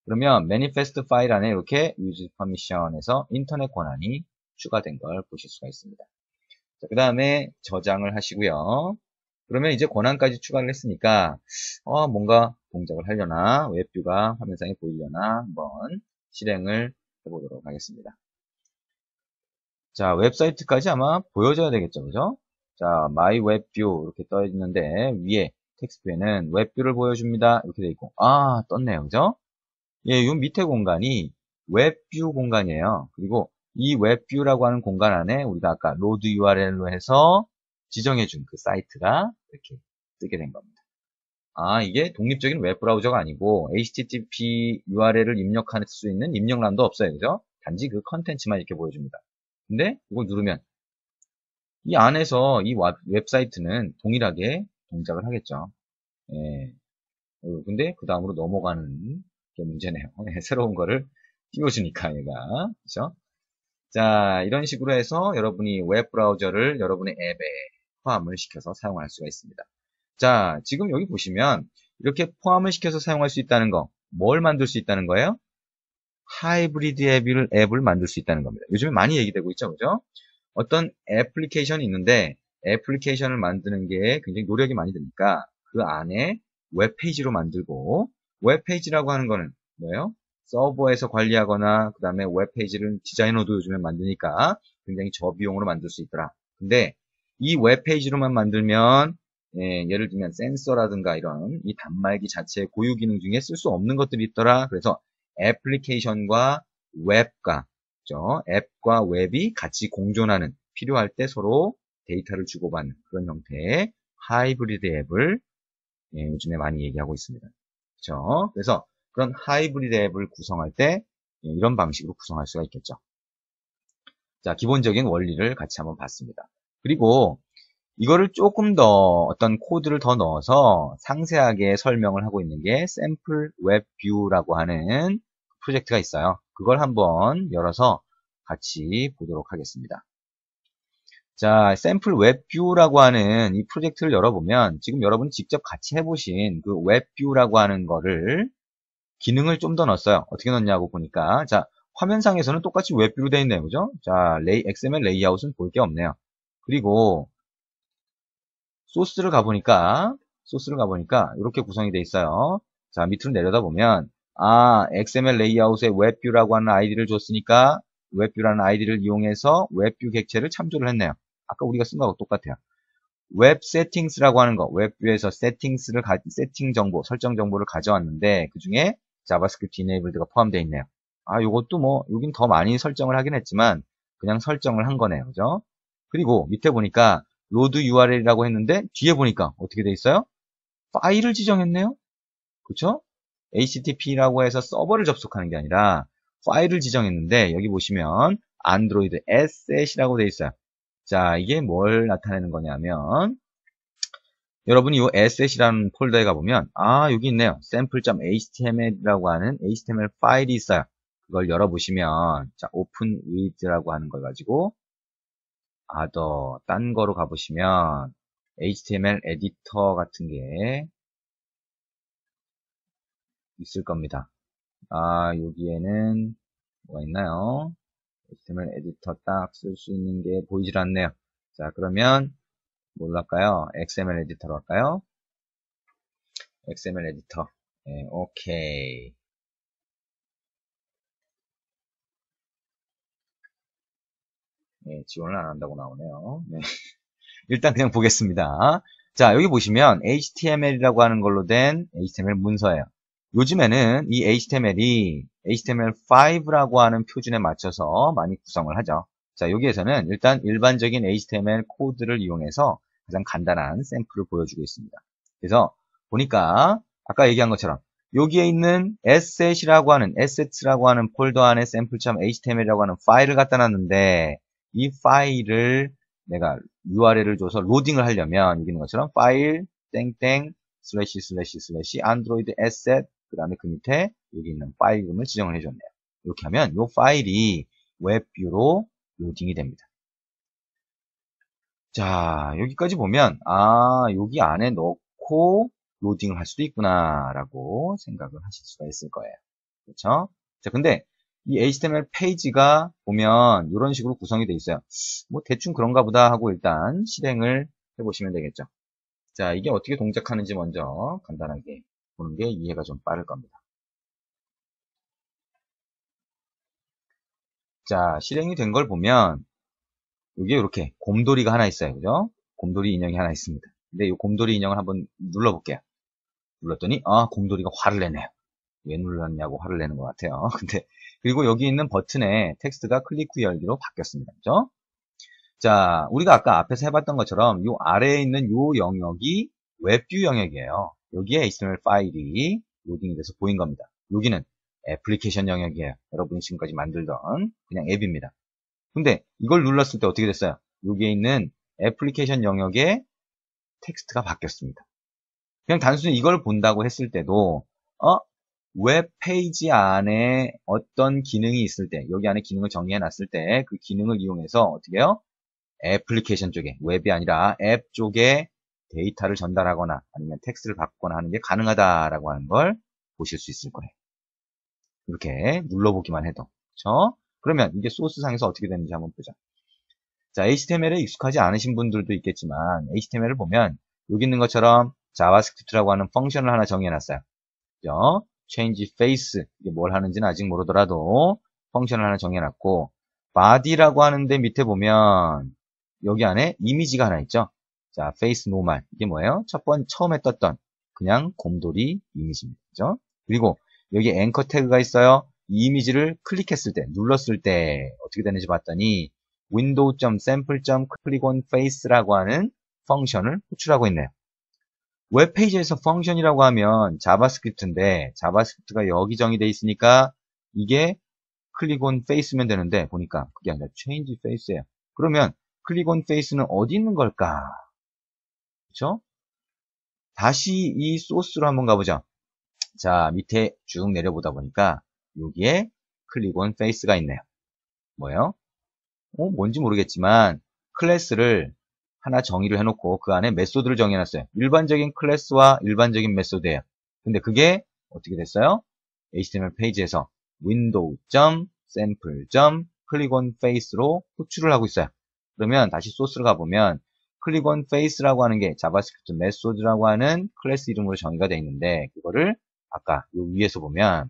그러면 manifest 파일 안에 이렇게 use permission에서 인터넷 권한이 추가된 걸 보실 수가 있습니다. 그 다음에 저장을 하시고요. 그러면 이제 권한까지 추가를 했으니까 뭔가 동작을 하려나 웹뷰가 화면상에 보이려나 한번 실행을 해보도록 하겠습니다. 자, 웹사이트까지 아마 보여줘야 되겠죠, 그죠? 자, my 웹뷰 이렇게 떠 있는데 위에 텍스트에는 웹뷰를 보여줍니다 이렇게 돼 있고 떴네요, 그죠? 예, 요 밑에 공간이 웹뷰 공간이에요. 그리고 이 웹뷰라고 하는 공간 안에 우리가 아까 로드 URL로 해서 지정해준 그 사이트가 이렇게 뜨게 된 겁니다. 이게 독립적인 웹브라우저가 아니고 HTTP URL을 입력할 수 있는 입력란도 없어요. 그죠? 단지 그 컨텐츠만 이렇게 보여줍니다. 근데 이걸 누르면 이 안에서 이 웹사이트는 동일하게 동작을 하겠죠. 예. 근데 그 다음으로 넘어가는 게 문제네요. 새로운 거를 띄워주니까 얘가. 그죠? 자, 이런 식으로 해서 여러분이 웹브라우저를 여러분의 앱에 포함을 시켜서 사용할 수가 있습니다. 자, 지금 여기 보시면 이렇게 포함을 시켜서 사용할 수 있다는 거, 뭘 만들 수 있다는 거예요? 하이브리드 앱을 만들 수 있다는 겁니다. 요즘에 많이 얘기되고 있죠, 그죠? 어떤 애플리케이션이 있는데 애플리케이션을 만드는 게 굉장히 노력이 많이 드니까 그 안에 웹페이지로 만들고 웹페이지라고 하는 거는 뭐예요? 서버에서 관리하거나 그 다음에 웹페이지를 디자이너도 요즘에 만드니까 굉장히 저비용으로 만들 수 있더라. 근데 이 웹페이지로만 만들면 예를 들면 센서라든가 이런 이 단말기 자체의 고유 기능 중에 쓸 수 없는 것들이 있더라. 그래서 애플리케이션과 웹과 앱과 웹이 같이 공존하는 필요할 때 서로 데이터를 주고받는 그런 형태의 하이브리드 앱을 요즘에 많이 얘기하고 있습니다. 그렇죠? 그래서 그런 하이브리드 앱을 구성할 때 이런 방식으로 구성할 수가 있겠죠. 자, 기본적인 원리를 같이 한번 봤습니다. 그리고 이거를 조금 더 어떤 코드를 더 넣어서 상세하게 설명을 하고 있는 게 샘플 웹 뷰라고 하는 프로젝트가 있어요. 그걸 한번 열어서 같이 보도록 하겠습니다. 자, 샘플 웹뷰라고 하는 이 프로젝트를 열어보면 지금 여러분이 직접 같이 해보신 그 웹뷰라고 하는 거를 기능을 좀 더 넣었어요. 어떻게 넣냐고 보니까 자, 화면상에서는 똑같이 웹뷰로 되어 있네요. 그죠? 자, XML 레이아웃은 볼 게 없네요. 그리고 소스를 가보니까 이렇게 구성이 되어 있어요. 자, 밑으로 내려다 보면 XML 레이아웃에 웹뷰라고 하는 아이디를 줬으니까 웹뷰라는 아이디를 이용해서 웹뷰 객체를 참조를 했네요. 아까 우리가 쓴 거하고 똑같아요. 웹 세팅스라고 하는 거, 웹뷰에서 세팅 정보, 설정 정보를 가져왔는데 그 중에 자바스크립트 이네이블드가 포함되어 있네요. 요것도 뭐 여긴 더 많이 설정을 하긴 했지만 그냥 설정을 한 거네요. 그죠? 그리고 밑에 보니까 로드 URL이라고 했는데 뒤에 보니까 어떻게 돼 있어요? 파일을 지정했네요. 그렇죠? HTTP라고 해서 서버를 접속하는 게 아니라 파일을 지정했는데 여기 보시면 안드로이드 asset이라고 돼 있어요. 자, 이게 뭘 나타내는 거냐면 여러분이 이 asset이라는 폴더에 가보면 여기 있네요. sample.html이라고 하는 HTML 파일이 있어요. 그걸 열어보시면 자, open with라고 하는 걸 가지고 딴 거로 가보시면 HTML 에디터 같은 게 있을 겁니다. 여기에는 뭐가 있나요? HTML 에디터 딱 쓸 수 있는 게 보이질 않네요. 자, 그러면 뭘로 할까요? XML 에디터로 할까요? XML 에디터. 네, 오케이. 네, 지원을 안 한다고 나오네요. 네. 일단 그냥 보겠습니다. 자, 여기 보시면 HTML이라고 하는 걸로 된 HTML 문서예요. 요즘에는 이 HTML이 HTML5라고 하는 표준에 맞춰서 많이 구성을 하죠. 자, 여기에서는 일단 일반적인 HTML 코드를 이용해서 가장 간단한 샘플을 보여주고 있습니다. 그래서 보니까 아까 얘기한 것처럼 여기에 있는 assets라고 하는 폴더 안에 sample.html이라고 하는 파일을 갖다 놨는데 이 파일을 내가 URL을 줘서 로딩을 하려면 여기 있는 것처럼 파일 땡땡 // 안드로이드 asset 그 다음에 그 밑에 여기 있는 파일 이름을 지정을 해줬네요. 이렇게 하면 이 파일이 웹뷰로 로딩이 됩니다. 자, 여기까지 보면 여기 안에 넣고 로딩을 할 수도 있구나 라고 생각을 하실 수가 있을 거예요. 그렇죠? 자, 근데 이 HTML 페이지가 보면 이런 식으로 구성이 되어 있어요. 뭐 대충 그런가 보다 하고 일단 실행을 해보시면 되겠죠. 자, 이게 어떻게 동작하는지 먼저 간단하게 보는 게 이해가 좀 빠를 겁니다. 자, 실행이 된 걸 보면 이게 이렇게 곰돌이가 하나 있어요. 그죠? 곰돌이 인형이 하나 있습니다. 근데 이 곰돌이 인형을 한번 눌러볼게요. 눌렀더니 곰돌이가 화를 내네요. 왜 눌렀냐고 화를 내는 것 같아요. 근데 그리고 여기 있는 버튼에 텍스트가 클릭 후 열기로 바뀌었습니다. 그죠? 자, 우리가 아까 앞에서 해봤던 것처럼 이 아래에 있는 이 영역이 웹뷰 영역이에요. 여기에 HTML 파일이 로딩이 돼서 보인 겁니다. 여기는 애플리케이션 영역이에요. 여러분이 지금까지 만들던 그냥 앱입니다. 근데 이걸 눌렀을 때 어떻게 됐어요? 여기에 있는 애플리케이션 영역에 텍스트가 바뀌었습니다. 그냥 단순히 이걸 본다고 했을 때도 웹페이지 안에 어떤 기능이 있을 때 여기 안에 기능을 정의해 놨을 때 그 기능을 이용해서 어떻게 해요? 애플리케이션 쪽에 웹이 아니라 앱 쪽에 데이터를 전달하거나 아니면 텍스트를 받거나 하는 게 가능하다라고 하는 걸 보실 수 있을 거예요. 이렇게 눌러보기만 해도. 그렇죠? 그러면 이게 소스상에서 어떻게 되는지 한번 보자. 자, HTML에 익숙하지 않으신 분들도 있겠지만 HTML을 보면 여기 있는 것처럼 자바스크립트라고 하는 펑션을 하나 정해놨어요. 그죠? change face 이게 뭘 하는지는 아직 모르더라도 펑션을 하나 정해놨고 body라고 하는데 밑에 보면 여기 안에 이미지가 하나 있죠. 자, face normal 이게 뭐예요? 처음에 떴던 그냥 곰돌이 이미지입니다. 그죠? 그리고 여기 앵커 태그가 있어요. 이 이미지를 클릭했을 때, 눌렀을 때 어떻게 되는지 봤더니 window.sample.clickonface라고 하는 펑션을 호출하고 있네요. 웹페이지에서 펑션이라고 하면 자바스크립트인데 자바스크립트가 여기 정의되어 있으니까 이게 클릭 온 페이스면 되는데 보니까 그게 아니라 change face예요. 그러면 클릭 온 페이스는 어디 있는 걸까? 그렇죠? 다시 이 소스로 한번 가보죠. 자, 밑에 쭉 내려보다 보니까 여기에 클릭 온 페이스가 있네요. 뭐예요? 뭔지 모르겠지만 클래스를 하나 정의를 해놓고 그 안에 메소드를 정해놨어요. 일반적인 클래스와 일반적인 메소드예요. 근데 그게 어떻게 됐어요? HTML 페이지에서 window.sample.clickonface로 호출을 하고 있어요. 그러면 다시 소스를 가보면 clickonface라고 하는 게 자바스크립트 메소드라고 하는 클래스 이름으로 정의가 되어 있는데 그거를 아까 요 위에서 보면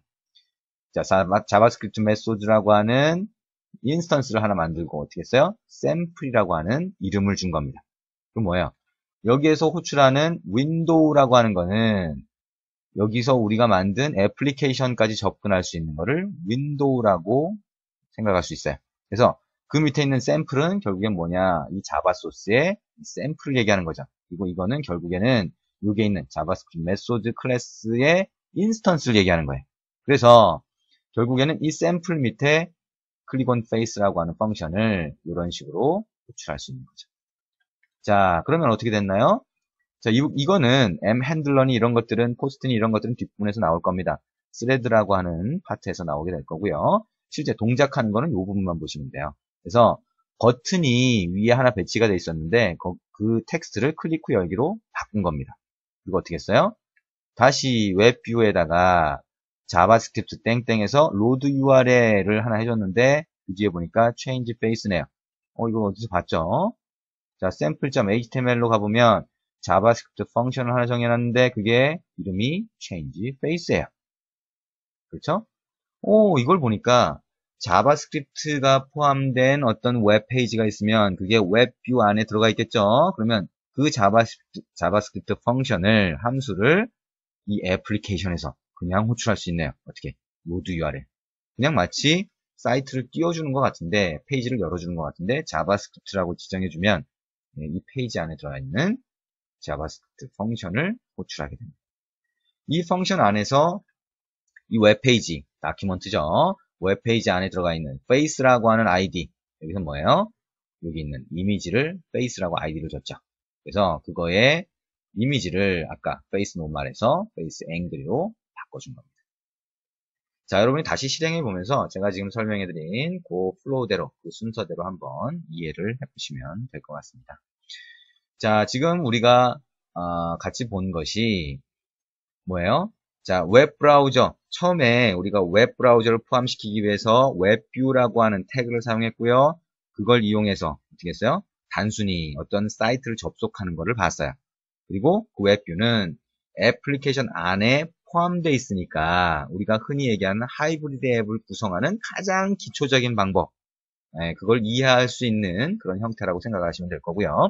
자, 자바스크립트 메소드라고 하는 인스턴스를 하나 만들고 어떻게 했어요? 샘플이라고 하는 이름을 준 겁니다. 그럼 뭐예요? 여기에서 호출하는 window라고 하는 거는 여기서 우리가 만든 애플리케이션까지 접근할 수 있는 거를 window라고 생각할 수 있어요. 그래서 그 밑에 있는 샘플은 결국엔 뭐냐? 이 자바 소스의 샘플을 얘기하는 거죠. 그리고 이거는 결국에는 여기에 있는 자바스크립트 메소드 클래스의 인스턴스를 얘기하는 거예요. 그래서 결국에는 이 샘플 밑에 clickonface라고 하는 펑션을 이런 식으로 호출할 수 있는 거죠. 자, 그러면 어떻게 됐나요? 자, 이거는 m핸들러니 이런 것들은 포스트니 이런 것들은 뒷부분에서 나올 겁니다. 스레드라고 하는 파트에서 나오게 될 거고요. 실제 동작하는 거는 이 부분만 보시면 돼요. 그래서 버튼이 위에 하나 배치가 돼 있었는데 그 텍스트를 클릭 후 열기로 바꾼 겁니다. 이거 어떻게 했어요? 다시 웹뷰에다가 자바스크립트 땡땡에서 로드 URL을 하나 해줬는데 그 뒤에 보니까 change face네요. 이거 어디서 봤죠? 자, sample.html로 가보면 자바스크립트 펑션을 하나 정해놨는데 그게 이름이 change face예요. 그렇죠? 이걸 보니까 자바스크립트가 포함된 어떤 웹페이지가 있으면 그게 웹뷰 안에 들어가 있겠죠? 그러면 그 자바스크립트 펑션을, 함수를 이 애플리케이션에서 그냥 호출할 수 있네요. 어떻게? 로드 URL. 그냥 마치 사이트를 띄워주는 것 같은데, 페이지를 열어주는 것 같은데, 자바스크립트라고 지정해주면 이 페이지 안에 들어가 있는 자바스크립트 펑션을 호출하게 됩니다. 이 펑션 안에서 이 웹페이지, 다큐먼트죠. 웹페이지 안에 들어가 있는 face라고 하는 아이디. 여기서 뭐예요? 여기 있는 이미지를 face라고 아이디를 줬죠. 그래서 그거의 이미지를 아까 face 노멀에서 face angle로 바꿔준 겁니다. 자, 여러분이 다시 실행해 보면서 제가 지금 설명해드린 그 플로우대로, 그 순서대로 한번 이해를 해보시면 될 것 같습니다. 자, 지금 우리가 같이 본 것이 뭐예요? 자, 웹브라우저. 처음에 우리가 웹브라우저를 포함시키기 위해서 웹뷰라고 하는 태그를 사용했고요. 그걸 이용해서 어떻게 했어요? 단순히 어떤 사이트를 접속하는 것을 봤어요. 그리고 그 웹뷰는 애플리케이션 안에 포함되어 있으니까 우리가 흔히 얘기하는 하이브리드 앱을 구성하는 가장 기초적인 방법, 그걸 이해할 수 있는 그런 형태라고 생각하시면 될 거고요.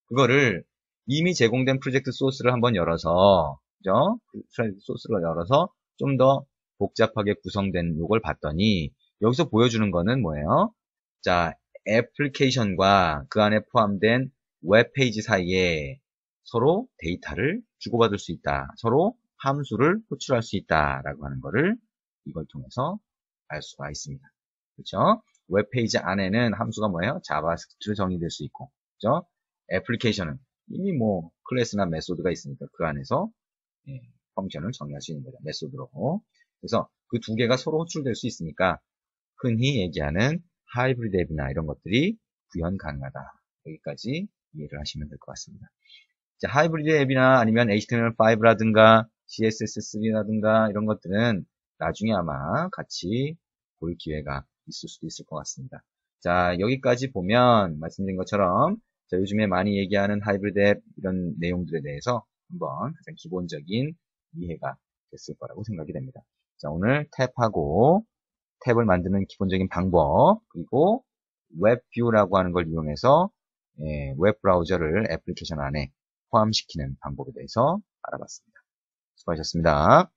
그거를 이미 제공된 프로젝트 소스를 한번 열어서, 그죠? 프로젝트 소스를 열어서 좀 더 복잡하게 구성된 요걸 봤더니 여기서 보여주는 거는 뭐예요? 자, 애플리케이션과 그 안에 포함된 웹페이지 사이에 서로 데이터를 주고받을 수 있다. 서로 함수를 호출할 수 있다라고 하는 거를 이걸 통해서 알 수가 있습니다. 그렇죠? 웹페이지 안에는 함수가 뭐예요? 자바스크립트로 정의될 수 있고, 그렇죠? 애플리케이션은 이미 뭐 클래스나 메소드가 있으니까 그 안에서 펑션을 정의할 수 있는 거죠. 메소드로. 그래서 그 두 개가 서로 호출될 수 있으니까 흔히 얘기하는 하이브리드 앱이나 이런 것들이 구현 가능하다. 여기까지 이해를 하시면 될 것 같습니다. 자, 하이브리드 앱이나 아니면 HTML5라든가 CSS3라든가 이런 것들은 나중에 아마 같이 볼 기회가 있을 수도 있을 것 같습니다. 자, 여기까지 보면 말씀드린 것처럼 자, 요즘에 많이 얘기하는 하이브리드 앱 이런 내용들에 대해서 한번 가장 기본적인 이해가 됐을 거라고 생각이 됩니다. 자, 오늘 탭을 만드는 기본적인 방법, 그리고 웹뷰라고 하는 걸 이용해서 웹 브라우저를 애플리케이션 안에 포함시키는 방법에 대해서 알아봤습니다. 수고하셨습니다.